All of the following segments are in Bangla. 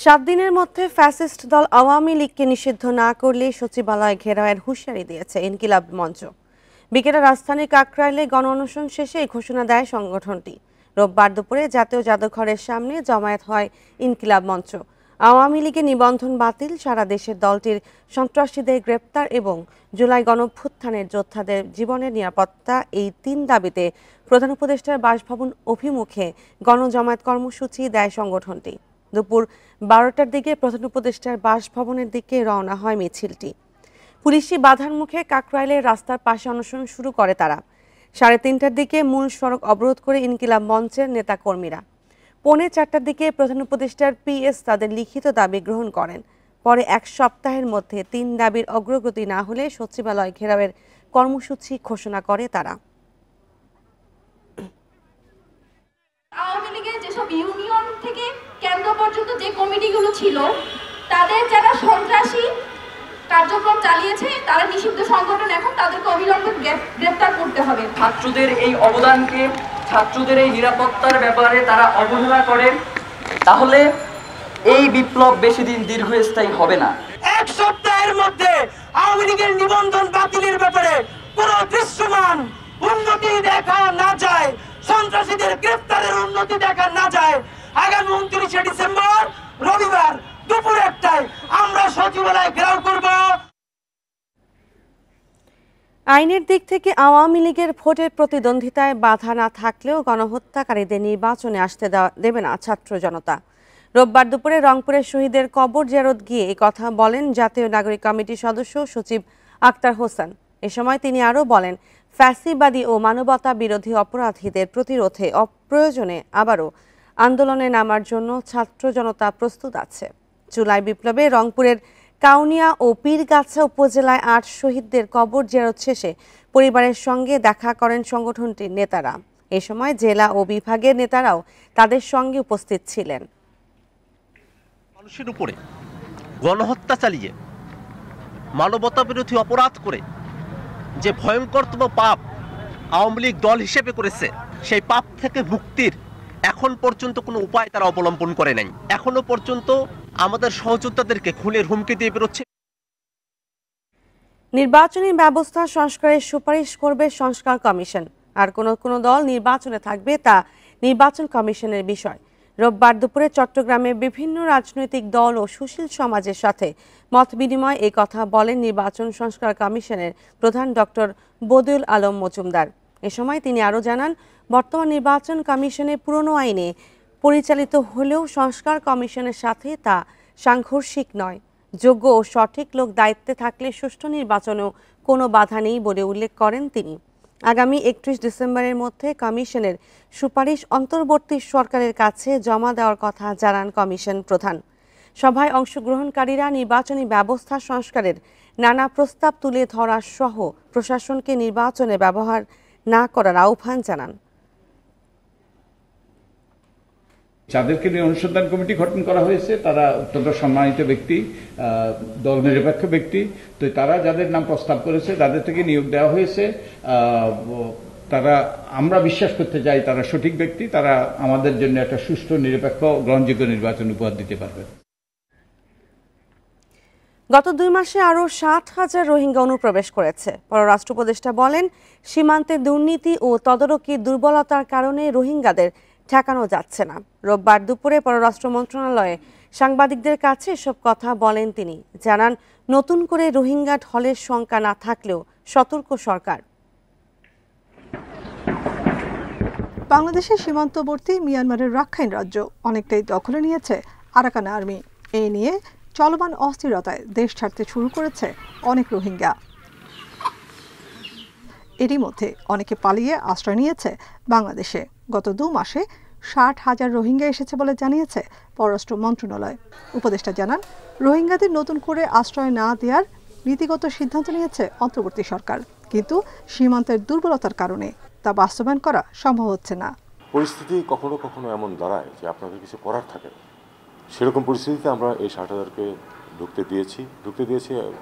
7 দিনের মধ্যে ফ্যাসিস্ট দল আওয়ামী লীগকে নিষিদ্ধ না করলে সচিবালয় ঘেরাওয়ের হুঁশিয়ারি দিয়েছে ইনকিলাব মঞ্চ। বিকেলে রাজধানীর কাকরাইলে গণ অনশন শেষে এই ঘোষণা দেয় সংগঠনটি। রোববার দুপুরে জাতীয় জাদুঘরের সামনে জমায়েত হয় ইনকিলাব মঞ্চ। আওয়ামী লীগের নিবন্ধন বাতিল, সারা দেশের দলটির সন্ত্রাসীদের গ্রেপ্তার এবং জুলাই গণঅভ্যুত্থানের যোদ্ধাদের জীবনের নিরাপত্তা, এই 3 দাবিতে প্রধান উপদেষ্টার বাসভবন অভিমুখে গণজমায়েত কর্মসূচি দেয় সংগঠনটি। দুপুর 12টার দিকে প্রধান উপদেষ্টার বাসভবনের দিকে রওনা হয় মিছিলটি। পুলিশি বাধার মুখে কাকরাইলের রাস্তার পাশে অনশন শুরু করে তারা। 3:30টার দিকে মূল সড়ক অবরোধ করে ইনকিলাব মঞ্চের নেতাকর্মীরা। 3:45টার দিকে প্রধান উপদেষ্টার পিএস তাদের লিখিত দাবি গ্রহণ করেন। পরে 1 সপ্তাহের মধ্যে 3 দাবির অগ্রগতি না হলে সচিবালয় ঘেরাওয়ের কর্মসূচি ঘোষণা করে তারা। আওয়ামী লীগের যেসব ইউনিয়ন থেকে কেন্দ্র পর্যন্ত যে কমিটিগুলো ছিল, তাদের যারা সন্ত্রাসী কার্যক্রম চালিয়েছে তারা নিষিদ্ধ সংগঠন, এখন তাদেরকে অবিলম্বে গ্রেফতার করতে হবে। ছাত্রদের এই অবদানকে, ছাত্রদের এই নিরাপত্তার ব্যাপারে তারা অবহেলা করে, তাহলে এই বিপ্লব বেশি দিন দীর্ঘস্থায়ী হবে না। 1 সপ্তাহের মধ্যে আওয়ামী লীগের নিবন্ধন বাতিলের ব্যাপারে কোনো দৃশ্যমান উন্নতি দেখা না যায়, সন্ত্রাসীদের গ্রেফতারের উন্নতি দেখা না যায়, আগামী 29শে ডিসেম্বর রবিবার দুপুর 1টায় আমরা সচিবালয় ঘেরাও করব। আইনের দিক থেকে আওয়ামী লীগের ভোটের প্রতিদ্বন্দ্বিতায় বাধা না থাকলেও গণহত্যাকারীদের নির্বাচনে আসতে দেবে না ছাত্র জনতা। রোববার দুপুরে রংপুরের শহীদের কবর জিয়ারত গিয়ে এই কথা বলেন জাতীয় নাগরিক কমিটির সদস্য সচিব আক্তার হোসেন। এ সময় তিনি আরও বলেন, ফ্যাসিবাদী ও মানবতা বিরোধী অপরাধীদের প্রতিরোধে অপ্রয়োজনে আবারও আন্দোলনে নামার জন্য ছাত্র জনতা প্রস্তুত আছে। জুলাই বিপ্লবে রংপুরের কাউনিয়া ও পীরগাছা উপজেলায় 8 শহীদদের কবর জিয়ারত শেষে পরিবারের সঙ্গে দেখা করেন সংগঠনটির নেতারা। এ সময় জেলা ও বিভাগের নেতারাও তাদের সঙ্গে উপস্থিত ছিলেন। মানুষের উপরে গণহত্যা চালিয়ে মানবতা বিরোধী অপরাধ করে যে ভয়ঙ্করতম পাপ আওয়ামী লীগ দল হিসেবে করেছে, সেই পাপ থেকে মুক্তির এখন পর্যন্ত কোনো উপায় তারা অবলম্বন করে নাই। এখনো পর্যন্ত আমাদের সহযোদ্ধাদেরকে খুনের হুমকি দিয়ে বেরোচ্ছে। নির্বাচনী ব্যবস্থা সংস্কারের সুপারিশ করবে সংস্কার কমিশন। আর কোন দল নির্বাচনে থাকবে তা নির্বাচন কমিশনের বিষয়। রোববার দুপুরে চট্টগ্রামে বিভিন্ন রাজনৈতিক দল ও সুশীল সমাজের সাথে মত বিনিময় এই কথা বলেন নির্বাচন সংস্কার কমিশনের প্রধান ডক্টর বদিউল আলম মজুমদার। এ সময় তিনি আরও জানান, বর্তমান নির্বাচন কমিশনের পুরনো আইনে পরিচালিত হলেও সংস্কার কমিশনের সাথে তা সাংঘর্ষিক নয়। যোগ্য ও সঠিক লোক দায়িত্বে থাকলে সুষ্ঠু নির্বাচনেও কোনো বাধা নেই বলে উল্লেখ করেন তিনি। আগামী 31 ডিসেম্বরের মধ্যে কমিশনের সুপারিশ অন্তর্বর্তী সরকারের কাছে জমা দেওয়ার কথা জানান কমিশন প্রধান। সভায় অংশগ্রহণকারীরা নির্বাচনী ব্যবস্থা সংস্কারের নানা প্রস্তাব তুলে ধরা সহ প্রশাসনকে নির্বাচনে ব্যবহার না করার আহ্বান জানান। যাদেরকে নিয়ে অনুসন্ধান কমিটি গঠন করা হয়েছে তারা অত্যন্ত সম্মানিত ব্যক্তি, দল নিরপেক্ষ ব্যক্তি। তো তারা যাদের নাম প্রস্তাব করেছে, তাদের থেকে নিয়োগ দেওয়া হয়েছে, তারা আমরা বিশ্বাস করতে চাই তারা সঠিক ব্যক্তি, তারা আমাদের জন্য একটা সুষ্ঠু, নিরপেক্ষ, গ্রহণযোগ্য নির্বাচন উপহার দিতে পারবে। গত 2 মাসে আরও 60,000 রোহিঙ্গা অনুপ্রবেশ করেছে। পররাষ্ট্র উপদেষ্টা বলেন, সীমান্তে দুর্নীতি ও তদারকির দুর্বলতার কারণে রোহিঙ্গাদের ঠেকানো যাচ্ছে না। রোববার দুপুরে পররাষ্ট্র মন্ত্রণালয়ে সাংবাদিকদের কাছে এসব কথা বলেন তিনি। জানান, নতুন করে রোহিঙ্গা ঢলের শঙ্কা না থাকলেও সতর্ক সরকার। বাংলাদেশের সীমান্তবর্তী মিয়ানমারের রাখাইন রাজ্য অনেকটাই দখলে নিয়েছে আরাকান আর্মি। এই নিয়ে চলমান অস্থিরতায় দেশ ছাড়তে শুরু করেছে অনেক রোহিঙ্গা। এরই মধ্যে অনেকে পালিয়ে আশ্রয় নিয়েছে বাংলাদেশে। গত 2 মাসে 60,000 রোহিঙ্গা এসেছে বলে জানিয়েছে পররাষ্ট্র মন্ত্রণালয়। উপদেষ্টা জানান, রোহিঙ্গাদের নতুন করে আশ্রয় না দেওয়ার নীতিগত সিদ্ধান্ত নিয়েছে অন্তর্বর্তী সরকার, কিন্তু সীমান্তের দুর্বলতার কারণে তা বাস্তবায়ন করা সম্ভব হচ্ছে না। পরিস্থিতি কখনো কখনো এমন দাঁড়ায় যে আপনাদের কিছু করার থাকে না। সেরকম পরিস্থিতিতে আমরা এই 60,000কে ঢুকতে দিয়েছি,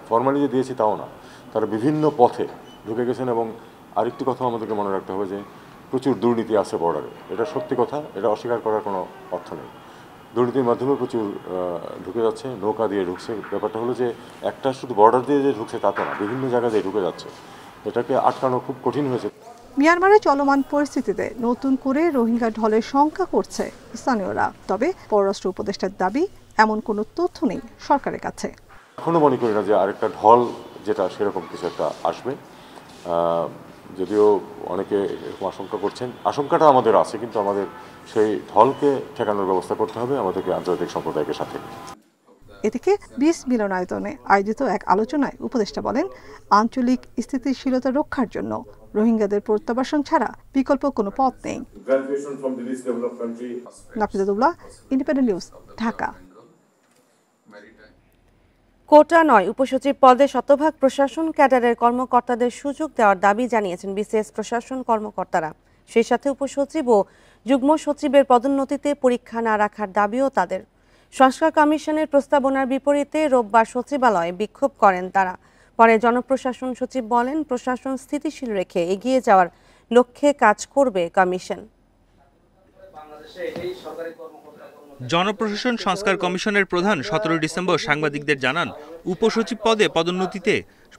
ফর্মালি যে দিয়েছি তাও না, তারা বিভিন্ন পথে ঢুকে গেছেন। এবং আরেকটি কথা আমাদেরকে মনে রাখতে হবে যে প্রচুর দুর্নীতি আছে বর্ডারে। এটা সত্যি কথা, এটা অস্বীকার করার কোনো অর্থ নেই। দুর্নীতির মাধ্যমে প্রচুর ঢুকে যাচ্ছে, নৌকা দিয়ে ঢুকছে। ব্যাপারটা হলো যে একটা শুধু বর্ডার দিয়ে যে ঢুকছে তা তো না, বিভিন্ন জায়গা দিয়ে ঢুকে যাচ্ছে। এটাকে আটকানো খুব কঠিন হয়েছে। মিয়ানমারে চলমান পরিস্থিতিতে নতুন করে রোহিঙ্গা ঢলের শঙ্কা করছে স্থানীয়রা। তবে পররাষ্ট্র উপদেষ্টার দাবি, এমন কোনো তথ্য নেই সরকারের কাছে। এখনো মনে করি না যে আরেকটা ঢল যেটা সেরকম কিছু একটা আসবে, যদিও অনেকে এরকম আশঙ্কা করছেন। আশঙ্কাটা আমাদের আছে, কিন্তু আমাদের সেই ঢলকে ঠেকানোর ব্যবস্থা করতে হবে আমাদেরকে আন্তর্জাতিক সম্প্রদায়ের সাথে। এদিকে 20 মিলনায়তনে আয়োজিত এক আলোচনায় উপদেষ্টা বলেন, আঞ্চলিক স্থিতিশীলতা রক্ষার জন্য রোহিঙ্গাদের প্রত্যাবাসন ছাড়া বিকল্প কোনো পথ নেই। নাফিজাতুল্লাহ, ইন্ডিপেন্ডেন্ট নিউজ, ঢাকা। কোটা নয়, উপসচিব পদে শতভাগ প্রশাসন ক্যাডারের কর্মকর্তাদের সুযোগ দেওয়ার দাবি জানিয়েছেন বিসিএস প্রশাসন কর্মকর্তারা। সেই সাথে উপসচিব ও যুগ্ম সচিবের পদোন্নতিতে পরীক্ষা না রাখার দাবিও তাদের। সংস্কার কমিশনের প্রস্তাবনার বিপরীতে রোববার সচিবালয়ে বিক্ষোভ করেন তারা। পরে জনপ্রশাসন সচিব বলেন, প্রশাসন স্থিতিশীল রেখে এগিয়ে যাওয়ার লক্ষ্যে কাজ করবে কমিশন। জনপ্রশাসন সংস্কার কমিশনের প্রধান 17 ডিসেম্বর সাংবাদিকদের জানান, উপসচিব পদে পদোন্নতিতে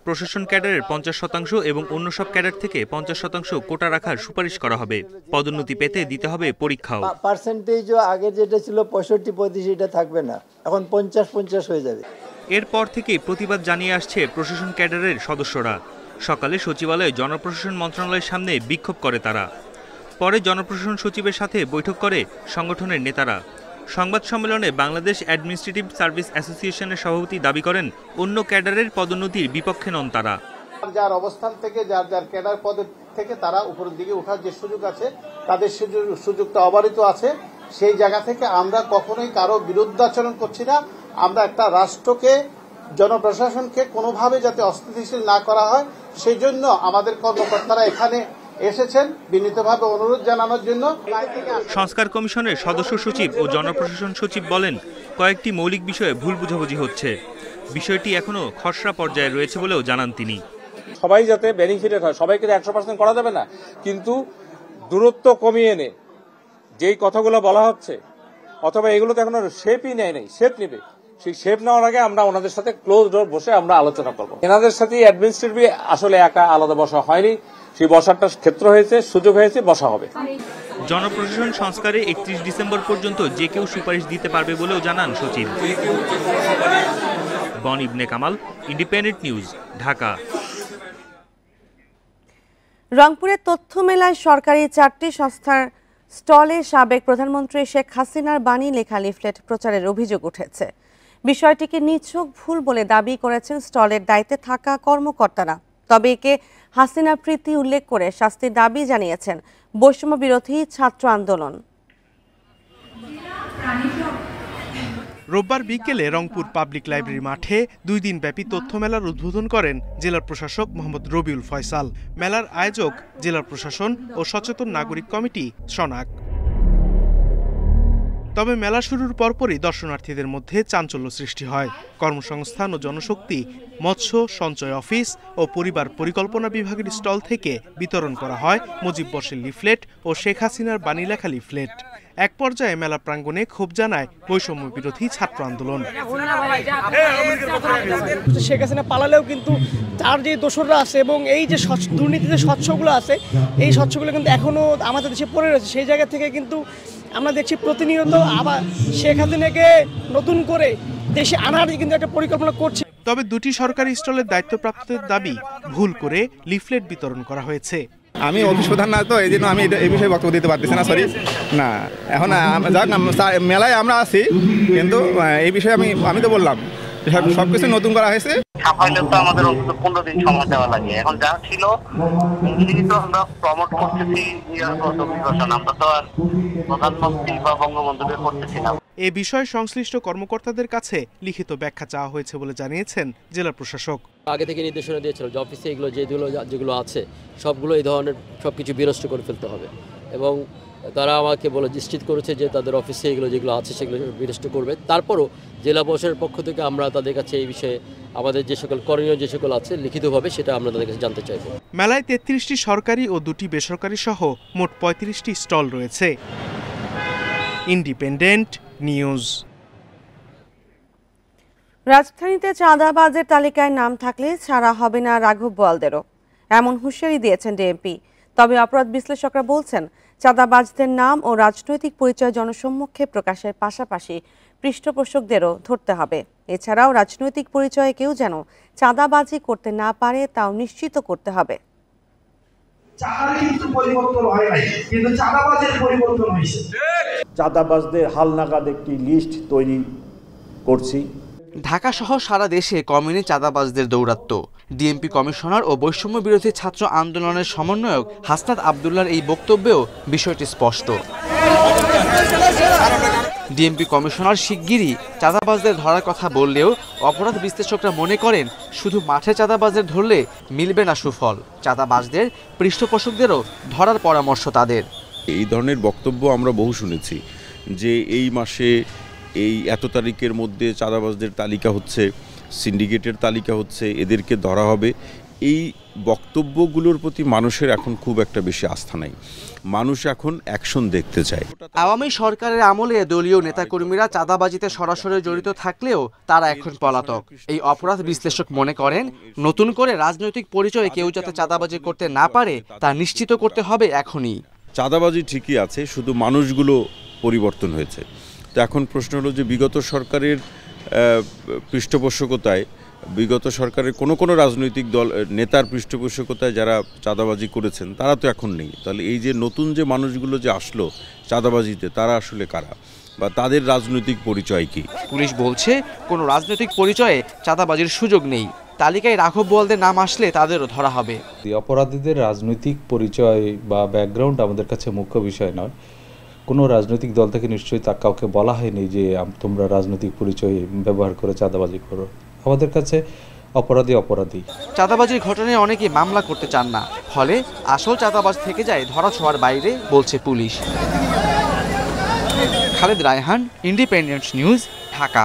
প্রশাসন ক্যাডারের 50% এবং অন্য সব ক্যাডার থেকে 50% কোটা রাখার সুপারিশ করা হবে। পদোন্নতি পেতে দিতে হবে পরীক্ষাও। পার্সেন্টেজও আগে যেটা ছিল 65-35, এটা থাকবে না, এখন 50-50 হয়ে যাবে। এরপর থেকেই প্রতিবাদ জানিয়ে আসছে প্রশাসন ক্যাডারের সদস্যরা। সকালে সচিবালয়ে জনপ্রশাসন মন্ত্রণালয়ের সামনে বিক্ষোভ করে তারা। পরে জনপ্রশাসন সচিবের সাথে বৈঠক করে সংগঠনের নেতারা। সংবাদ সম্মেলনে বাংলাদেশ অ্যাডমিনিস্ট্রেটিভ সার্ভিস অ্যাসোসিয়েশনের সভাপতি দাবি করেন, অন্য ক্যাডারের পদোন্নতির বিপক্ষে নন তারা। যার অবস্থান থেকে যার ক্যাডার পদ থেকে তারা উপরের দিকে ওঠার যে সুযোগ আছে, তাদের সুযোগটা অবারিত আছে। সেই জায়গা থেকে আমরা কখনোই কারো বিরুদ্ধাচরণ করছি না। আমরা একটা রাষ্ট্রকে, জনপ্রশাসনকে কোনোভাবে যাতে অস্থিতিশীল না করা হয়, সেই জন্য আমাদের কর্মকর্তারা এখানে এসেছেন বিনীতভাবে অনুরোধ জানানোর জন্য। সংস্কার কমিশনের সদস্য সচিব ও জনপ্রশাসন সচিব বলেন, কয়েকটি মৌলিক বিষয়ে ভুল বুঝাবুঝি হচ্ছে। বিষয়টি এখনো খসড়া পর্যায়ে রয়েছে বলেও জানান তিনি। সবাই যাতে বেনিফিটেড হয়, সবাইকে 100% করা যাবে না, কিন্তু দূরত্ব কমিয়ে এনে যেই কথাগুলো বলা হচ্ছে, অথবা এগুলো তো এখনো শেপই নেয় নাই, শেপ নেবে। সেই শেপ নেওয়ার আগে আমরা ওনাদের সাথে ক্লোজ ডোর বসে আমরা আলোচনা করবো। এনাদের সাথে অ্যাডমিনিস্ট্রেটিভ আসলে একা আলাদা বসা হয়নি, সেই বসারটা ক্ষেত্র হয়েছে, সুযোগ হয়েছে, বসা হবে। জনপ্রশাসন সংস্কারে 31 ডিসেম্বর পর্যন্ত যে কেউ সুপারিশ দিতে পারবে বলেও জানান সচিব। বন ইবনে কামাল, ইন্ডিপেন্ডেন্ট নিউজ, ঢাকা। রংপুরের তথ্য মেলায় সরকারি 4টি সংস্থার স্টলে সাবেক প্রধানমন্ত্রী শেখ হাসিনার বাণী লেখা লিফলেট প্রচারের অভিযোগ উঠেছে। বিষয়টিকে নিছক ভুল বলে দাবি করেছেন স্টলের দায়িত্বে থাকা কর্মকর্তারা। তবে একে হাসিনা প্রীতি উল্লেখ করে শাস্তির দাবি জানিয়েছেন বৈষম্য বিরোধী ছাত্র আন্দোলন। রোববার বিকেলে রংপুর পাবলিক লাইব্রেরি মাঠে 2 দিনব্যাপী তথ্য মেলার উদ্বোধন করেন জেলা প্রশাসক মোহাম্মদ রবিউল ফয়সাল। মেলার আয়োজক জেলা প্রশাসন ও সচেতন নাগরিক কমিটি সনাক। তবে মেলা শুরুর পরপরই দর্শনার্থীদের মধ্যে চাঞ্চল্য সৃষ্টি হয়। কর্মসংস্থান ও জনশক্তি, মৎস্য সঞ্চয় অফিস ও পরিবার পরিকল্পনা বিভাগের স্টল থেকে বিতরণ করা হয় মুজিব বর্ষের লিফলেট ও শেখ হাসিনার বাণী লেখা লিফলেট। এক পর্যায়ে মেলা প্রাঙ্গণে ক্ষোভ জানায় বৈষম্য বিরোধী ছাত্র আন্দোলন। শেখ হাসিনা পালালেও কিন্তু তার যে দোসররা আছে এবং এই যে দুর্নীতিতে স্বচ্ছগুলো আছে, এই স্বচ্ছগুলো কিন্তু এখনো আমাদের দেশে পড়ে রয়েছে। সেই জায়গা থেকে কিন্তু আমরা দেখছি প্রতিনিয়ত আবার শেখ হাসিনাকে নতুন করে দেশে আনার কিন্তু একটা পরিকল্পনা করছে। তবে 2টি সরকারি স্টলের দায়িত্বপ্রাপ্তদের দাবি, ভুল করে লিফলেট বিতরণ করা হয়েছে। আমি অফিস প্রধান না, তো এই জন্য আমি এই বিষয়ে বক্তব্য দিতে পারতেছি না, সরি। না, এখন যাক মেলায় আমরা আছি, কিন্তু এই বিষয়ে আমি তো বললাম সবকিছু নতুন করা হয়েছে। সাফাইলে তো আমাদের অন্তত 15 দিন সময় দেওয়া লাগে। এখন যা ছিল তো আমরা প্রমোট করতেছি, আমরা তো আর প্রধানমন্ত্রী বা বঙ্গবন্ধুকে করতেছি না। এ বিষয়ে সংশ্লিষ্ট কর্মকর্তাদের কাছে লিখিত ব্যাখ্যা চাওয়া হয়েছে বলে জানিয়েছেন জেলা প্রশাসক। আগে থেকে নির্দেশনা দিয়েছিল যে অফিসে এগুলো যেগুলো আছে সবগুলো এই ধরনের সবকিছু বিনষ্ট করে ফেলতে হবে, এবং তারা আমাকে বলে নিশ্চিত করেছে যে তাদের অফিসে এগুলো যেগুলো আছে সেগুলো বিনষ্ট করবে। তারপরও জেলা প্রশাসনের পক্ষ থেকে আমরা তাদের কাছে এই বিষয়ে আমাদের যে সকল করণীয় যে সকল আছে লিখিতভাবে সেটা আমরা তাদের কাছে জানতে চাইব। মেলায় 33টি সরকারি ও 2টি বেসরকারি সহ মোট 35টি স্টল রয়েছে। Independent news. রাজধানীতে চাঁদাবাজের তালিকায় নাম থাকলে ছাড়া হবে না রাঘব বোয়ালদেরও, এমন হুঁশিয়ারি দিয়েছেন ডিএমপি। তবে অপরাধ বিশ্লেষকরা বলছেন, চাঁদাবাজদের নাম ও রাজনৈতিক পরিচয় জনসম্মুখে প্রকাশের পাশাপাশি পৃষ্ঠপোষকদেরও ধরতে হবে। এছাড়াও রাজনৈতিক পরিচয়ে কেউ যেন চাঁদাবাজি করতে না পারে তাও নিশ্চিত করতে হবে। চাঁদার কিন্তু পরিবর্তন হয় নাই, কিন্তু চাঁদাবাজের পরিবর্তন হয়েছে। চাঁদাবাজদের হালনাগাদ একটি লিস্ট তৈরি করছি। ঢাকা সহ সারা দেশে কমিউনি চাঁদাবাজদের দৌরাত্ম্য। ডিএমপি কমিশনার ও বৈষম্য বিরোধী ছাত্র আন্দোলনের সমন্বয়ক হাসনাত আবদুল্লাহর এই বক্তব্যেও বিষয়টি স্পষ্ট। ডিএমপি কমিশনার শিগগিরই চাঁদাবাজদের ধরার কথা বললেও অপরাধ বিশ্লেষকরা মনে করেন শুধু মাঠে চাঁদাবাজদের ধরলে মিলবে না সুফল। চাঁদাবাজদের পৃষ্ঠপোষকদেরও ধরার পরামর্শ তাদের। এই ধরনের বক্তব্য আমরা বহু শুনেছি যে এই মাসে এই এত তারিখের মধ্যে চাঁদাবাজদের তালিকা হচ্ছে, সিন্ডিকেটের তালিকা হচ্ছে, এদেরকে ধরা হবে। এই বক্তব্যগুলোর প্রতি মানুষের এখন খুব একটা বেশি আস্থা নাই। মানুষ এখন অ্যাকশন দেখতে চায়। আওয়ামী সরকারের আমলে দলীয় নেতাকর্মীরা চাঁদাবাজিতে সরাসরি জড়িত থাকলেও তারা এখন পলাতক। এই অপরাধ বিশ্লেষক মনে করেন, নতুন করে রাজনৈতিক পরিচয়ে কেউ যাতে চাঁদাবাজি করতে না পারে তা নিশ্চিত করতে হবে এখনই। চাঁদাবাজি ঠিকই আছে, শুধু মানুষগুলো পরিবর্তন হয়েছে। তো এখন প্রশ্ন হলো যে বিগত সরকারের পৃষ্ঠপোষকতায়, বিগত সরকারের কোনো রাজনৈতিক দল নেতার পৃষ্ঠপোষকতায় যারা চাঁদাবাজি করেছেন তারা তো এখন নেই। তাহলে এই যে নতুন যে মানুষগুলো যে আসলো চাঁদাবাজিতে, তারা আসলে কারা বা তাদের রাজনৈতিক পরিচয় কি? পুলিশ বলছে কোনো রাজনৈতিক পরিচয়ে চাঁদাবাজির সুযোগ নেই। তালিকায় রাঘব বোয়ালদের নাম আসলে তাদেরও ধরা হবে। অপরাধীদের রাজনৈতিক পরিচয় বা ব্যাকগ্রাউন্ড আমাদের কাছে মুখ্য বিষয় নয়। কোনো রাজনৈতিক দল থেকে নিশ্চয়ই তা কাউকে বলা হয়নি যে তোমরা রাজনৈতিক পরিচয় ব্যবহার করে চাঁদাবাজি করো। আমাদের কাছে অপরাধী অপরাধী। চাঁদাবাজির ঘটনায় অনেকেই মামলা করতে চান না, ফলে আসল চাঁদাবাজ থেকে যায় ধরাছোঁয়ার বাইরে, বলছে police. Khaled Raihan, independent news, Dhaka.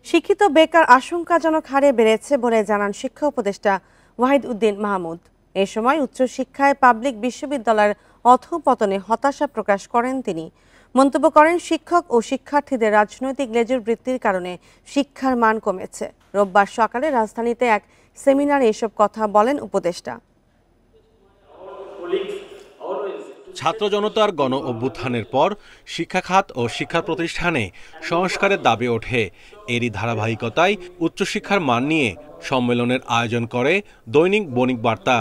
শিক্ষিত বেকার আশঙ্কাজনক হারে বেড়েছে বলে জানান শিক্ষা উপদেষ্টা ওয়াহিদ উদ্দিন মাহমুদ। এ সময় উচ্চশিক্ষায় পাবলিক বিশ্ববিদ্যালয়ের অধঃপতনে হতাশা প্রকাশ করেন তিনি। মন্তব্য করেন, শিক্ষক ও শিক্ষার্থীদের রাজনৈতিক লেজুর বৃত্তির কারণে শিক্ষার মান কমেছে। রোববার সকালে রাজধানীতে এক সেমিনারে এসব কথা বলেন উপদেষ্টা। ছাত্র জনতার গণ অভ্যুত্থানের পর শিক্ষা খাত ও শিক্ষা প্রতিষ্ঠানে সংস্কারের দাবি ওঠে। এরই ধারাবাহিকতায় উচ্চশিক্ষার মান নিয়ে সম্মেলনের আয়োজন করে দৈনিক বণিক বার্তা।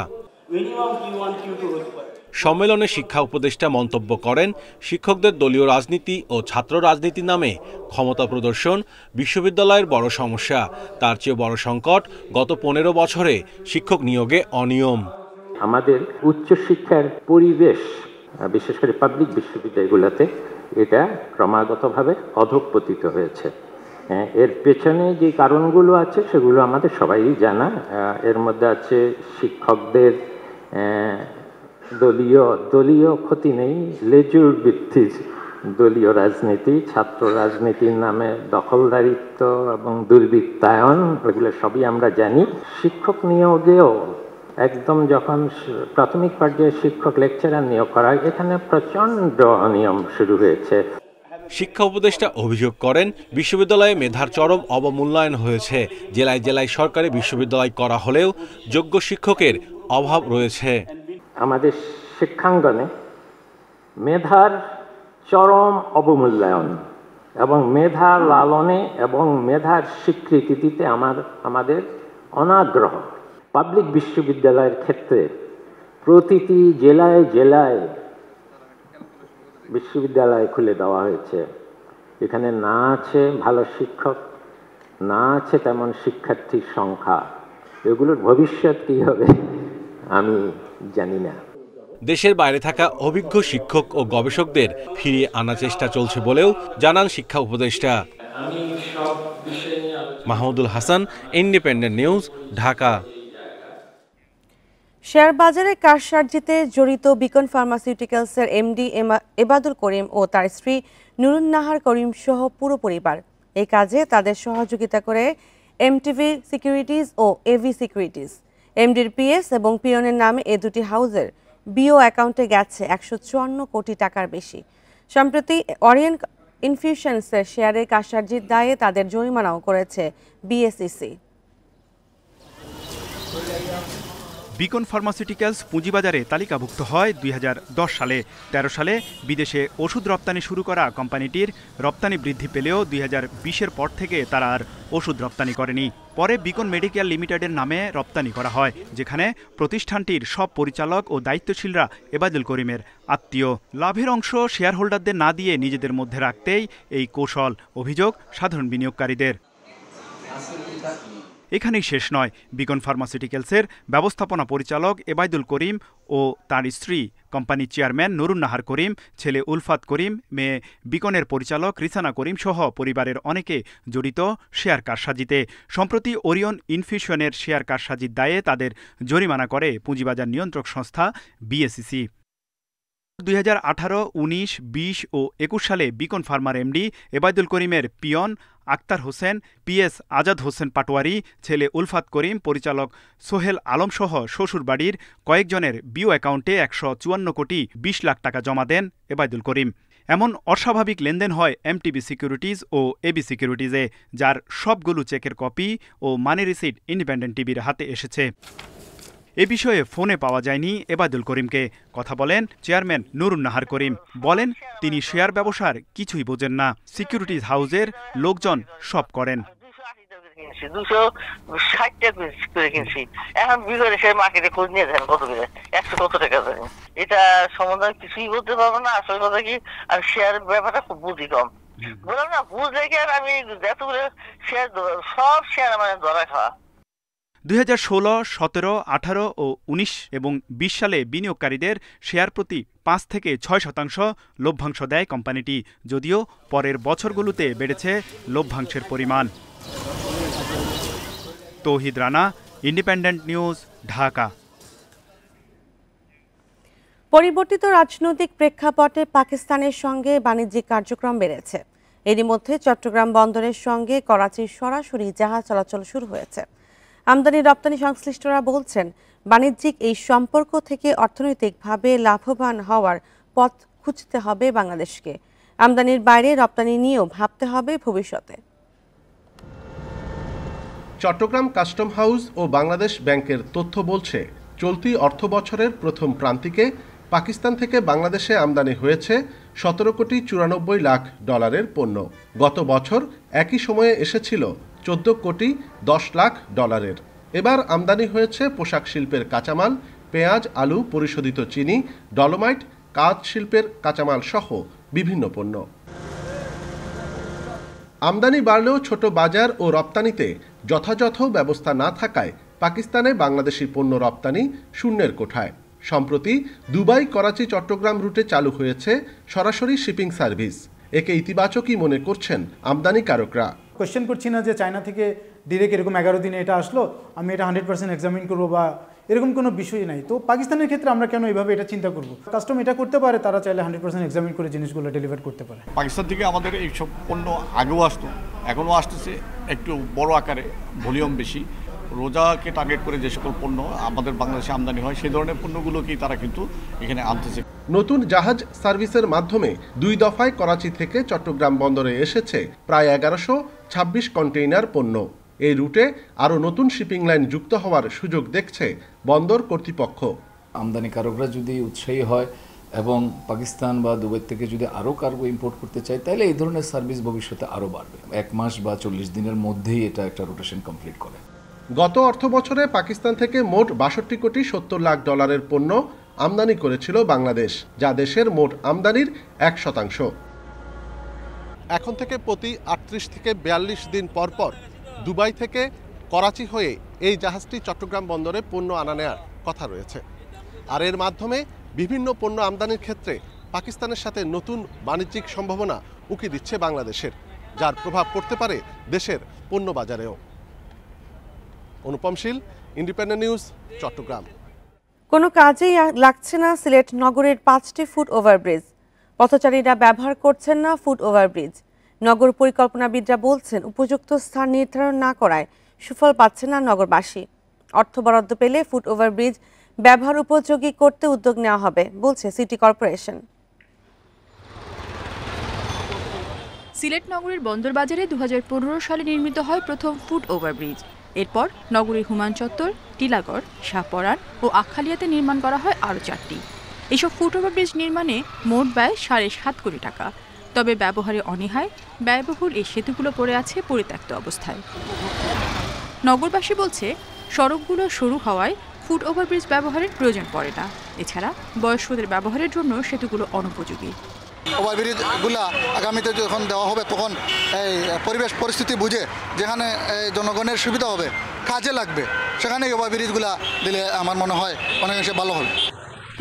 সম্মেলনে শিক্ষা উপদেষ্টা মন্তব্য করেন, শিক্ষকদের দলীয় রাজনীতি ও ছাত্র রাজনীতি নামে ক্ষমতা প্রদর্শন বিশ্ববিদ্যালয়ের বড় সমস্যা। তার চেয়ে বড় সংকট গত 15 বছরে শিক্ষক নিয়োগে অনিয়ম। আমাদের উচ্চশিক্ষার পরিবেশ, বিশেষ করে পাবলিক বিশ্ববিদ্যালয়গুলোতে, এটা ক্রমাগতভাবে অধঃপতিত হয়েছে। এর পেছনে যে কারণগুলো আছে সেগুলো আমাদের সবাই জানা। এর মধ্যে আছে শিক্ষকদের দলীয় ক্ষতি নেই, লেজুর ভিত্তিক দলীয় রাজনীতি, ছাত্র রাজনীতির নামে দখলদারিত্ব এবং দুর্বৃত্তায়ন, এগুলো সবই আমরা জানি। শিক্ষক নিয়োগেও একদম যখন প্রাথমিক পর্যায়ে শিক্ষক লেকচারার নিয়োগ করা হয়, এখানে প্রচণ্ড অনিয়ম শুরু হয়েছে। শিক্ষা উপদেষ্টা অভিযোগ করেন, বিশ্ববিদ্যালয়ে মেধার চরম অবমূল্যায়ন হয়েছে। জেলায় জেলায় সরকারি বিশ্ববিদ্যালয় করা হলেও যোগ্য শিক্ষকের অভাব রয়েছে। আমাদের শিক্ষাঙ্গনে মেধার চরম অবমূল্যায়ন এবং মেধা লালনে এবং মেধার স্বীকৃতি দিতে আমাদের অনাগ্রহ। পাবলিক বিশ্ববিদ্যালয়ের ক্ষেত্রে প্রতিটি জেলায় জেলায় বিশ্ববিদ্যালয় খুলে দেওয়া হয়েছে। এখানে না আছে ভালো শিক্ষক, না আছে তেমন শিক্ষার্থীর সংখ্যা। এগুলোর ভবিষ্যৎ কী হবে আমি জানি না। দেশের বাইরে থাকা অভিজ্ঞ শিক্ষক ও গবেষকদের ফিরিয়ে আনার চেষ্টা চলছে বলেও জানান শিক্ষা উপদেষ্টা। Mahmudul Hasan, independent news, Dhaka. Share বাজারে কারসাজিতে জড়িত বিকন ফার্মাসিউটিক্যালসের এমডি এবাদুল করিম ও তার স্ত্রী নুরুন নাহার করিম সহ পুরো পরিবার। এই কাজে তাদের সহযোগিতা করে এমটিভি সিকিউরিটিজ ও এভি সিকিউরিটিজ। এমডির পিএস এবং পিয়নের নামে এ দুটি হাউজের বিও অ্যাকাউন্টে গেছে 154 কোটি টাকার বেশি। সম্প্রতি অরিয়েন্ট ইনফিউশনসের শেয়ারের কারসাজির দায়ে তাদের জরিমানাও করেছে বিএসইসি। বিকন ফার্মাসিউটিক্যালস পুঁজিবাজারে তালিকাভুক্ত হয় 2010 সালে। 13 সালে বিদেশে ওষুধ রপ্তানি শুরু করা কোম্পানিটির রপ্তানি বৃদ্ধি পেলেও 2020-এর পর থেকে তারা আর ওষুধ রপ্তানি করেনি। পরে বিকন মেডিকেল লিমিটেডের নামে রপ্তানি করা হয়, যেখানে প্রতিষ্ঠানটির সব পরিচালক ও দায়িত্বশীলরা এবাদুল করিমের আত্মীয়। লাভের অংশ শেয়ার হোল্ডারদের না দিয়ে নিজেদের মধ্যে রাখতেই এই কৌশল, অভিযোগ সাধারণ বিনিয়োগকারীদের। এখানেই শেষ নয়। বিকন ফার্মাসিউটিক্যালসের ব্যবস্থাপনা পরিচালক এবাদুল করিম ও তার স্ত্রী, কোম্পানির চেয়ারম্যান নুরুন নাহার করিম, ছেলে উলফাত করিম, মেয়ে বিকনের পরিচালক রিসানা করিম সহ পরিবারের অনেকে জড়িত শেয়ার কারসাজিতে। সম্প্রতি ওরিয়ন ইনফিউশনের শেয়ার কারসাজির দায়ে তাদের জরিমানা করে পুঁজিবাজার নিয়ন্ত্রক সংস্থা বিএসইসি। 2018, 19, 20 ও 21 সালে বিকন ফার্মার এমডি এবাদুল করিমের পিয়ন আক্তার হোসেন, পিএস আজাদ হোসেন পাটোয়ারি, ছেলে উলফাত করিম, পরিচালক সোহেল আলম সহ শ্বশুরবাড়ির কয়েকজনের বিও অ্যাকাউন্টে 154 কোটি 20 লাখ টাকা জমা দেন এবাদুল করিম। এমন অস্বাভাবিক লেনদেন হয় এমটিবি সিকিউরিটিজ ও এবি সিকিউরিটিজে, যার সবগুলো চেকের কপি ও মানি রিসিট ইন্ডিপেন্ডেন্ট টিভির হাতে এসেছে। এ বিষয়ে ফোনে পাওয়া যায়নি এবাদুল করিমকে। কথা বলেন চেয়ারম্যান নুরুন নাহার করিম। বলেন তিনি শেয়ার ব্যবসার কিছুই বোঝেন না, সিকিউরিটিজ হাউসের লোকজন সব করেন। 260 টাকা করে কিনছি, এখন বিঘরে সে মার্কেটে খোঁজ নিয়ে দেন কত করে 100 কত টাকা দেন। এটা সম্বন্ধে কিছুই বলতে পারবো না। আসলে কথা কি, আমি শেয়ার ব্যাপারটা খুব বুঝি কম। বললাম না, বুঝ দেখে আমি যতগুলো শেয়ার, সব শেয়ার আমার ধরা খাওয়া। 2016, 17, 18 ও 19 এবং 20 সালে বিনিয়োগকারীদের শেয়ার প্রতি 5 থেকে 6% লভ্যাংশ দেয় কোম্পানিটি, যদিও পরের বছরগুলোতে বেড়েছে লভ্যাংশের পরিমাণ। তৌহিদ রানা, ইন্ডিপেন্ডেন্ট নিউজ, ঢাকা। পরিবর্তিত রাজনৈতিক প্রেক্ষাপটে পাকিস্তানের সঙ্গে বাণিজ্যিক কার্যক্রম বেড়েছে। এরই মধ্যে চট্টগ্রাম বন্দরের সঙ্গে করাচির সরাসরি জাহাজ চলাচল শুরু হয়েছে। আমদানি রপ্তানি সংশ্লিষ্টরা বলছেন, বাণিজ্যিক এই সম্পর্ক থেকে অর্থনৈতিকভাবে লাভবান হওয়ার পথ খুঁজতে হবে বাংলাদেশকে। আমদানির বাইরে রপ্তানি নিয়েও ভাবতে হবে ভবিষ্যতে। চট্টগ্রাম কাস্টম হাউস ও বাংলাদেশ ব্যাংকের তথ্য বলছে, চলতি অর্থবছরের প্রথম প্রান্তিকে পাকিস্তান থেকে বাংলাদেশে আমদানি হয়েছে 17 কোটি 94 লাখ ডলারের পণ্য। গত বছর একই সময়ে এসেছিল 14 কোটি 10 লাখ ডলারের। এবার আমদানি হয়েছে পোশাক শিল্পের কাঁচামাল, পেঁয়াজ, আলু, পরিশোধিত চিনি, ডলোমাইট, কাঁচ শিল্পের কাঁচামাল সহ বিভিন্ন পণ্য। আমদানি বাড়লেও ছোট বাজার ও রপ্তানিতে যথাযথ ব্যবস্থা না থাকায় পাকিস্তানে বাংলাদেশি পণ্য রপ্তানি শূন্যের কোঠায়। সম্প্রতি দুবাই, করাচি, চট্টগ্রাম রুটে চালু হয়েছে সরাসরি শিপিং সার্ভিস। একে ইতিবাচকই মনে করছেন আমদানিকারকরা। কোয়েশ্চেন করছি না যে চায়না থেকে ডিরেক্ট এরকম 11 দিনে এটা আসলো, আমি এটা 100% এক্সামিন করবো বা এরকম কোনো বিষয় নাই। তো পাকিস্তানের ক্ষেত্রে আমরা কেন এইভাবে এটা চিন্তা করব? কাস্টম এটা করতে পারে, তারা চাইলে 100% এক্সামিন করে জিনিসগুলো ডেলিভার করতে পারে। পাকিস্তান থেকে আমাদের এইসব পণ্য আগেও আসতো, এখনও আসতেছে, একটু বড় আকারে, ভলিউম বেশি। রোজাকে টার্গেট করে যে সকল পণ্য আমাদের বাংলাদেশে আমদানি হয়, সেই ধরনের পণ্যগুলোকেই তারা কিন্তু এখানে আনতেছে। নতুন জাহাজ সার্ভিসের মাধ্যমে 2 দফায় করাচি থেকে চট্টগ্রাম বন্দরে এসেছে প্রায় 1126 কন্টেইনার পণ্য। এই রুটে আরও নতুন শিপিং লাইন যুক্ত হওয়ার সুযোগ দেখছে বন্দর কর্তৃপক্ষ। আমদানিকারকরা যদি উৎসাহী হয় এবং পাকিস্তান বা দুবাই থেকে যদি আরও কার্গো ইম্পোর্ট করতে চায়, তাহলে এই ধরনের সার্ভিস ভবিষ্যতে আরও বাড়বে। 1 মাস বা 40 দিনের মধ্যেই এটা একটা রোটেশন কমপ্লিট করে। গত অর্থ বছরে পাকিস্তান থেকে মোট 62 কোটি 70 লাখ ডলারের পণ্য আমদানি করেছিল বাংলাদেশ, যা দেশের মোট আমদানির 1%। এখন থেকে প্রতি 38 থেকে 42 দিন পর পর দুবাই থেকে করাচি হয়ে এই জাহাজটি চট্টগ্রাম বন্দরে পণ্য আনা নেওয়ার কথা রয়েছে। আর এর মাধ্যমে বিভিন্ন পণ্য আমদানির ক্ষেত্রে পাকিস্তানের সাথে নতুন বাণিজ্যিক সম্ভাবনা উকি দিচ্ছে বাংলাদেশের, যার প্রভাব পড়তে পারে দেশের পণ্য বাজারেও। অনুপম শীল, ইন্ডিপেন্ডেন্ট নিউজ, চট্টগ্রাম। কোনো কাজেই লাগছে না সিলেট নগরের 5টি ফুট ওভারব্রিজ। পথচারীরা ব্যবহার করছেন না ফুট ওভারব্রিজ। নগর পরিকল্পনাবিদরা বলছেন, উপযুক্ত স্থান নির্ধারণ না করায় সুফল পাচ্ছে না নগরবাসী। অর্থ বরাদ্দ পেলে ফুট ওভারব্রিজ ব্যবহার উপযোগী করতে উদ্যোগ নেওয়া হবে বলছে সিটি কর্পোরেশন। সিলেট নগরীর বন্দরবাজারে 2015 সালে নির্মিত হয় প্রথম ফুট ওভারব্রিজ। এরপর নগরীর হুমায়ুন চত্বর, টিলাগড়, শাহপরান ও আখালিয়াতে নির্মাণ করা হয় আরও 4টি। এসব ফুট ওভারব্রিজ নির্মাণে মোট ব্যয় 7.5 কোটি টাকা। তবে ব্যবহারে অনীহায় ব্যয়বহুল এই সেতুগুলো পড়ে আছে পরিত্যক্ত অবস্থায়। নগরবাসী বলছে, সড়কগুলো সরু হওয়ায় ফুট ওভারব্রিজ ব্যবহারের প্রয়োজন পড়ে না। এছাড়া বয়স্কদের ব্যবহারের জন্য সেতুগুলো অনুপযোগী। ওভারব্রিজগুলো আগামীতে যখন দেওয়া হবে তখন এই পরিবেশ পরিস্থিতি বুঝে যেখানে জনগণের সুবিধা হবে, কাজে লাগবে, সেখানে ওভারব্রিজগুলো দিলে আমার মনে হয় অনেকাংশে ভালো হবে।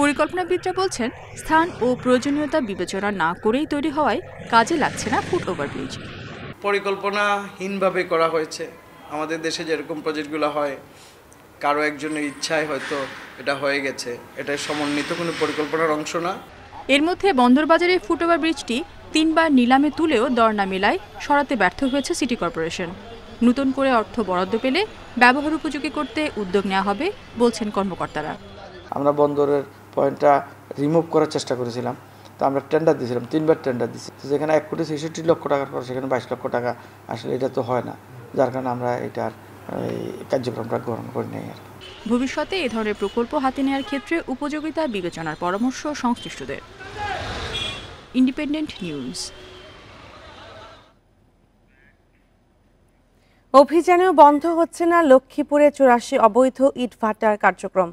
পরিকল্পনাবিদরা বলছেন, স্থান ও প্রয়োজনীয়তা বিবেচনা না করেই তৈরি হওয়ায় কাজে লাগছে না ফুট ওভারব্রিজ। পরিকল্পনাহীনভাবে করা হয়েছে। আমাদের দেশে যেরকম প্রজেক্টগুলো হয়, কারো একজনের ইচ্ছায় হয়তো এটা হয়ে গেছে, এটা সমন্বিত কোনো পরিকল্পনার অংশ না। এর মধ্যে বন্দরবাজারের ফুট ওভারব্রিজটি 3বার নিলামে তুলেও দর না মেলায় সরাতে ব্যর্থ হয়েছে সিটি কর্পোরেশন। নতুন করে অর্থ বরাদ্দ পেলে ব্যবহার উপযোগী করতে উদ্যোগ নেওয়া হবে বলছেন কর্মকর্তারা। আমরা বন্দরের পয়েন্টটা রিমুভ করার চেষ্টা করেছিলাম, তো আমরা টেন্ডার দিয়েছিলাম, 3বার টেন্ডার দিয়েছি। যেখানে 1,66,00,000 টাকার খরচ, সেখানে 22 লক্ষ টাকা। আসলে এটা তো হয় না, যার কারণে আমরা এটার কার্যক্রমটা গ্রহণ করে নেই। ভবিষ্যতে এ ধরনের প্রকল্প হাতে নেওয়ার ক্ষেত্রে উপযোগিতা বিবেচনার পরামর্শ সংশ্লিষ্টদের। Independent news. অভিযানেও বন্ধ হচ্ছে না লক্ষ্মীপুরে 84 অবৈধ ইট ভাটার কার্যক্রম।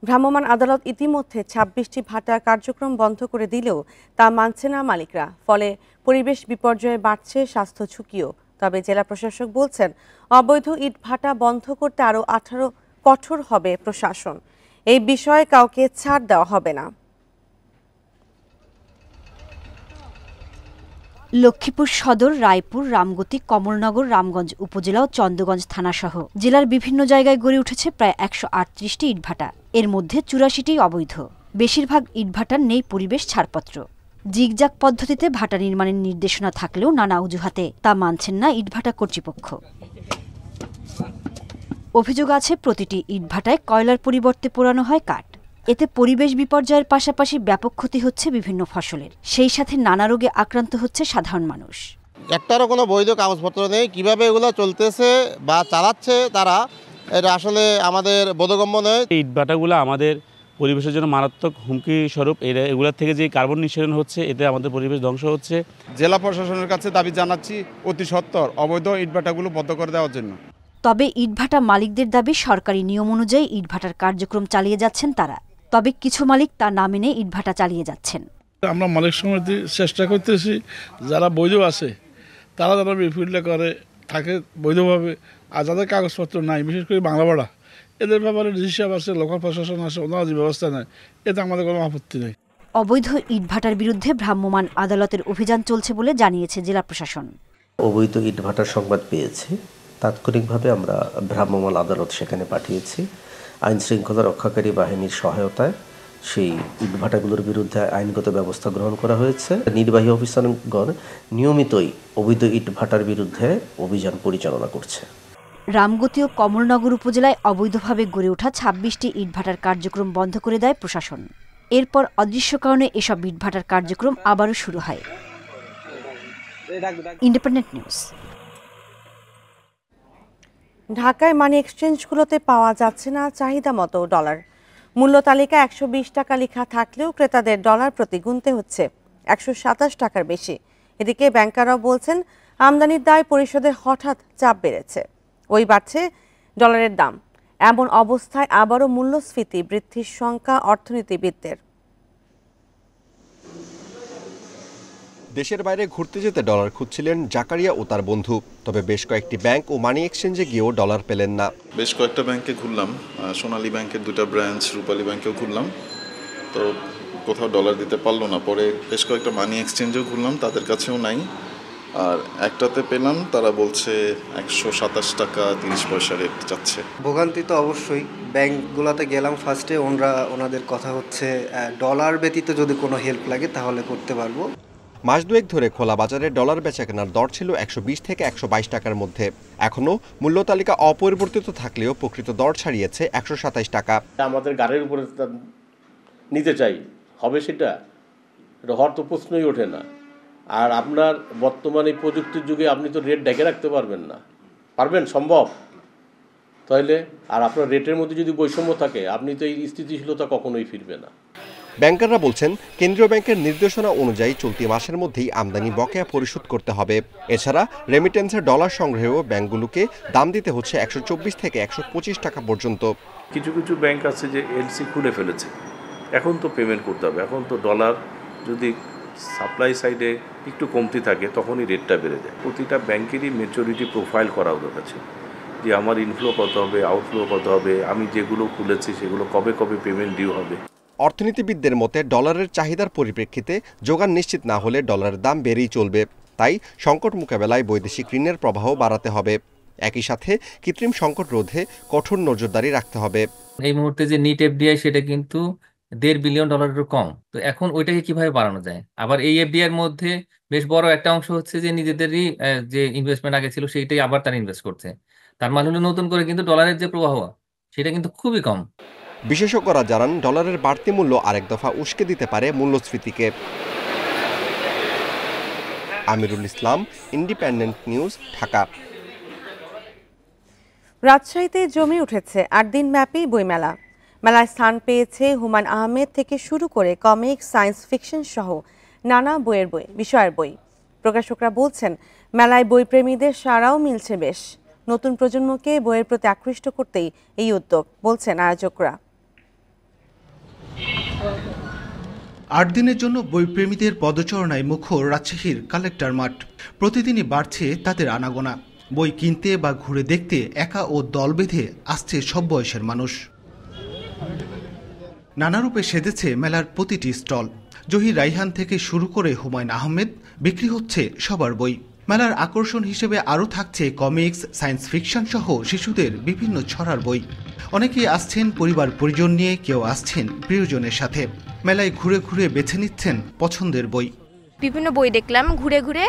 ভ্রাম্যমাণ আদালত ইতিমধ্যে 26টি ভাটার কার্যক্রম বন্ধ করে দিলেও তা মানছে না মালিকরা। ফলে পরিবেশ বিপর্যয়ে বাড়ছে স্বাস্থ্য ঝুঁকিও। তবে জেলা প্রশাসক বলছেন, অবৈধ ইট ভাটা বন্ধ করতে আরও 18 কঠোর হবে প্রশাসন। এই বিষয়ে কাউকে ছাড় দেওয়া হবে না। লক্ষ্মীপুর সদর, রায়পুর, রামগতি, কমলনগর, রামগঞ্জ উপজেলা ও চন্দ্রগঞ্জ থানাসহ জেলার বিভিন্ন জায়গায় গড়ে উঠেছে প্রায় 138টি ইটভাটা। এর মধ্যে 84টি অবৈধ। বেশিরভাগ ইটভাটার নেই পরিবেশ ছাড়পত্র। জিগজাগ পদ্ধতিতে ভাটা নির্মাণের নির্দেশনা থাকলেও নানা অজুহাতে তা মানছেন না ইটভাটা কর্তৃপক্ষ। অভিযোগ আছে, প্রতিটি ইটভাটায় কয়লার পরিবর্তে পোড়ানো হয় কাঠ। এতে পরিবেশ বিপর্যয়ের পাশাপাশি ব্যাপক ক্ষতি হচ্ছে বিভিন্ন ফসলের। সেই সাথে নানা রোগে আক্রান্ত হচ্ছে সাধারণ মানুষ। একটারও কোনো বৈধ কাগজপত্র নেই। কিভাবে এগুলো চলতেছে বা চালাচ্ছে তারা, এটা আসলে আমাদের বোধগম্য নয়। এই ইটভাটাগুলো আমাদের পরিবেশের জন্য মারাত্মক হুমকি স্বরূপ। এগুলোর থেকে যে কার্বন নিঃসরণ হচ্ছে, এতে আমাদের পরিবেশ ধ্বংস হচ্ছে। জেলা প্রশাসনের কাছে দাবি জানাচ্ছি অতি সত্বর অবৈধ ইটভাটাগুলো বন্ধ করে দেওয়ার জন্য। তবে ইটভাটা মালিকদের দাবি, সরকারি নিয়ম অনুযায়ী ইটভাটার কার্যক্রম চালিয়ে যাচ্ছেন তারা। তবে কিছু মালিক তা না মেনে ইটভাটা চালিয়ে যাচ্ছেন। আমরা মালিক সমিতি চেষ্টা করতেছি, যারা বৈধ আছে তারা যারা বিফিল্ডে করে থাকে বৈধভাবে, আর যাদের কাগজপত্র নাই, বিশেষ করে বাংলা ভাড়া, এদের ব্যাপারে হিসাব আছে, লোকাল প্রশাসন আছে, ওনারা যে ব্যবস্থা নেয়, এতে আমাদের কোনো আপত্তি নেই। অবৈধ ইটভাটার বিরুদ্ধে ভ্রাম্যমাণ আদালতের অভিযান চলছে বলে জানিয়েছে জেলা প্রশাসন। অবৈধ ইটভাটার সংবাদ পেয়েছি, তাৎক্ষণিকভাবে আমরা ভ্রাম্যমাণ আদালত সেখানে পাঠিয়েছি। আইন শৃঙ্খলা রক্ষাকারী বাহিনীর সহায়তায় সেই ইটভাটাগুলোর বিরুদ্ধে আইনগত ব্যবস্থা গ্রহণ করা হয়েছে। নির্বাহী অফিসারগণ নিয়মিতই অবৈধ ইটভাটার বিরুদ্ধে অভিযান পরিচালনা করছে। রামগতি ও কমলনগর উপজেলায় অবৈধভাবে গড়ে ওঠা 26টি ইটভাটার কার্যক্রম বন্ধ করে দেয় প্রশাসন। এরপর অদৃশ্য কারণে এসব ইটভাটার কার্যক্রম আবারও শুরু হয়। Independent news. ঢাকায় মানি এক্সচেঞ্জগুলোতে পাওয়া যাচ্ছে না চাহিদা মতো ডলার। মূল্য তালিকা 120 টাকা লেখা থাকলেও ক্রেতাদের ডলার প্রতি গুনতে হচ্ছে 127 টাকার বেশি। এদিকে ব্যাংকাররাও বলছেন, আমদানির দায় পরিশোধে হঠাৎ চাপ বেড়েছে, ওই বাড়ছে ডলারের দাম। এমন অবস্থায় আবারও মূল্যস্ফীতি বৃদ্ধির শঙ্কা অর্থনীতিবিদদের। দেশের বাইরে ঘুরতে যেতে ডলার খুঁজছিলেন জাকারিয়া ও তার বন্ধু। তবে বেশ কয়েকটি ব্যাংক ও মানি এক্সচেঞ্জে গিয়েও ডলার পেলেন না। বেশ কয়েকটা ব্যাংকে ঘুরলাম, সোনালী ব্যাংকের 2টা ব্রাঞ্চ, রূপালী ব্যাংকেও ঘুরলাম, তো কোথাও ডলার দিতে পারলো না। পরে বেশ কয়েকটা মানি এক্সচেঞ্জেও ঘুরলাম, তাদের কাছেও নাই। আর একটাতে পেলাম, তারা বলছে 127 টাকা 30 পয়সা রেট যাচ্ছে। ভোগান্তি তো অবশ্যই। ব্যাংকগুলোতে গেলাম ফার্স্টে, ওনাদের কথা হচ্ছে ডলার ব্যতীত যদি কোনো হেল্প লাগে তাহলে করতে পারবো। মাস দুয়েক ধরে খোলা বাজারে ডলার বেচাকেনার দর ছিল 120 থেকে 122 টাকার মধ্যে। এখনও মূল্য তালিকা অপরিবর্তিত থাকলেও প্রকৃত দর ছাড়িয়েছে 127 টাকা। আমাদের গাড়ির উপরে নিতে চাই, হবে সেটা হওয়ার তো প্রশ্নই ওঠে না। আর আপনার বর্তমানে প্রযুক্তির যুগে আপনি তো রেট ডেকে রাখতে পারবেন না, পারবেন? সম্ভব? তাহলে আর আপনার রেটের মধ্যে যদি বৈষম্য থাকে, আপনি তো এই স্থিতিশীলতা কখনোই ফিরবে না। ব্যাংকাররা বলছেন, কেন্দ্রীয় ব্যাংকের নির্দেশনা অনুযায়ী চলতি মাসের মধ্যেই আমদানি বকেয়া পরিশোধ করতে হবে। এছাড়া রেমিটেন্সের ডলার সংগ্রহেও ব্যাংকগুলোকে দাম দিতে হচ্ছে 124 থেকে 125 টাকা পর্যন্ত। কিছু কিছু ব্যাংক আছে যে এলসি খুলে ফেলেছে, এখন তো পেমেন্ট করতে হবে। এখন তো ডলার যদি সাপ্লাই সাইডে একটু কমতি থাকে তখনই রেটটা বেড়ে যায়। প্রতিটা ব্যাংকেরই ম্যাচুরিটি প্রোফাইল করা দরকার আছে, যে আমার ইনফ্লো কত হবে, আউটফ্লো কত হবে, আমি যেগুলো খুলেছি সেগুলো কবে কবে পেমেন্ট ডিউ হবে। অর্থনীতিবিদদের মতে ডলারের চাহিদার পরিপ্রেক্ষিতে যোগান নিশ্চিত না হলে ডলারের দাম বেড়েই চলবে। তাই সংকট মোকাবেলায় বৈদেশিক ঋণের প্রবাহ বাড়াতে হবে। একই সাথে কৃত্রিম সংকট রোধে কঠোর নজরদারি রাখতে হবে। এই মুহূর্তে যে নিট এফডিআই সেটা কিন্তু $1.5 বিলিয়ন কম। তো এখন ওইটাকে কিভাবে বাড়ানো যায়? আবার এই এফডিআই এর মধ্যে বেশ বড় একটা অংশ হচ্ছে যে নিজেদেরই যে ইনভেস্টমেন্ট আগে ছিল সেইটাই আবার তারা ইনভেস্ট করছে। তার মানে হলো নতুন করে কিন্তু ডলারের যে প্রবাহ সেটা কিন্তু খুবই কম। বিশেষজ্ঞরা জানান, ডলারের বাড়তি মূল্য আরেক দফা উস্কে দিতে পারে মূল্যস্ফীতিকে। Amirul Islam, independent news, Dhaka. রাজশাহীতে জমে উঠেছে 8 দিন ব্যাপী বইমেলা। মেলায় স্থান পেয়েছে হুমায়ূন আহমেদ থেকে শুরু করে কমিক, সায়েন্স ফিকশন সহ নানা বিষয়ের বই। প্রকাশকরা বলছেন, মেলায় বইপ্রেমীদের সাড়াও মিলছে বেশ। নতুন প্রজন্মকে বইয়ের প্রতি আকৃষ্ট করতেই এই উদ্যোগ, বলছেন আয়োজকরা। 8 দিনের জন্য বইপ্রেমীদের পদচারণায় মুখর রাজশাহীর কালেক্টর মাঠ। প্রতিদিনই বাড়ছে তাদের আনাগোনা। বই কিনতে বা ঘুরে দেখতে একা ও দল বেঁধে আসছে সব বয়সের মানুষ। নানারূপে সেজেছে মেলার প্রতিটি স্টল। জহির রাইহান থেকে শুরু করে হুমায়ূন আহমেদ, বিক্রি হচ্ছে সবার বই। মেলার আকর্ষণ হিসেবে আরও থাকছে কমিক্স, সায়েন্স ফিকশন সহ শিশুদের বিভিন্ন ছড়ার বই। অনেকেই আসছেন পরিবার পরিজন নিয়ে, কেউ আসছেন প্রিয়জনের সাথে। মেলায় ঘুরে ঘুরে বেছে নিচ্ছেন পছন্দের বই। বিভিন্ন বই দেখলাম ঘুরে ঘুরে।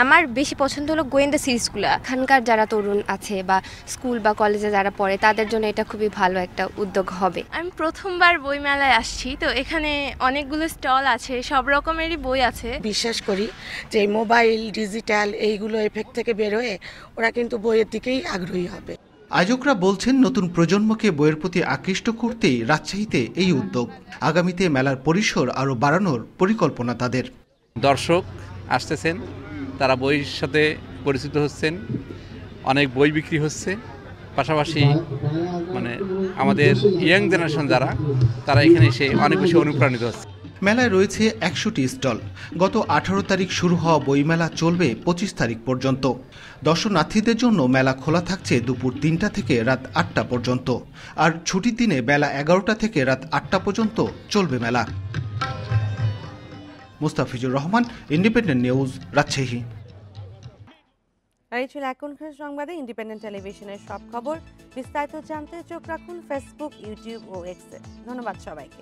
আমার বেশি পছন্দ হলো গোয়েন্দা সিরিজগুলো। এখানকার যারা তরুণ আছে বা স্কুল বা কলেজে যারা পড়ে তাদের জন্য এটা খুবই ভালো একটা উদ্যোগ হবে। আমি প্রথমবার বই মেলায় আসছি, তো এখানে অনেকগুলো স্টল আছে, সব রকমেরই বই আছে। বিশ্বাস করি যে মোবাইল, ডিজিটাল এইগুলো এফেক্ট থেকে বের হয়ে ওরা কিন্তু বইয়ের দিকেই আগ্রহী হবে। আয়োজকরা বলছেন, নতুন প্রজন্মকে বইয়ের প্রতি আকৃষ্ট করতেই রাজশাহীতে এই উদ্যোগ। আগামীতে মেলার পরিসর আরও বাড়ানোর পরিকল্পনা তাদের। দর্শক আসতেছেন, তারা বইয়ের সাথে পরিচিত হচ্ছেন, অনেক বই বিক্রি হচ্ছে। পাশাপাশি মানে আমাদের ইয়াং জেনারেশন যারা, তারা এখানে এসে অনেক বেশি অনুপ্রাণিত হচ্ছে। মেলায় রয়েছে 100টি স্টল। গত 18 তারিখ শুরু হওয়া বইমেলা চলবে 25 তারিখ পর্যন্ত। দর্শনার্থীদের জন্য মেলা খোলা থাকছে দুপুর 3টা থেকে রাত 8টা পর্যন্ত। আর ছুটির দিনে বেলা 11টা থেকে রাত 8টা পর্যন্ত চলবে মেলা। Mustafizur Rahman, Independent News, Rajshahi. আর এই ছিল এখনকার সংবাদে ইন্ডিপেন্ডেন্ট টেলিভিশনের সব খবর। বিস্তারিত জানতে চোখ রাখুন ফেসবুক, ইউটিউব ও এক্সে। ধন্যবাদ সবাইকে।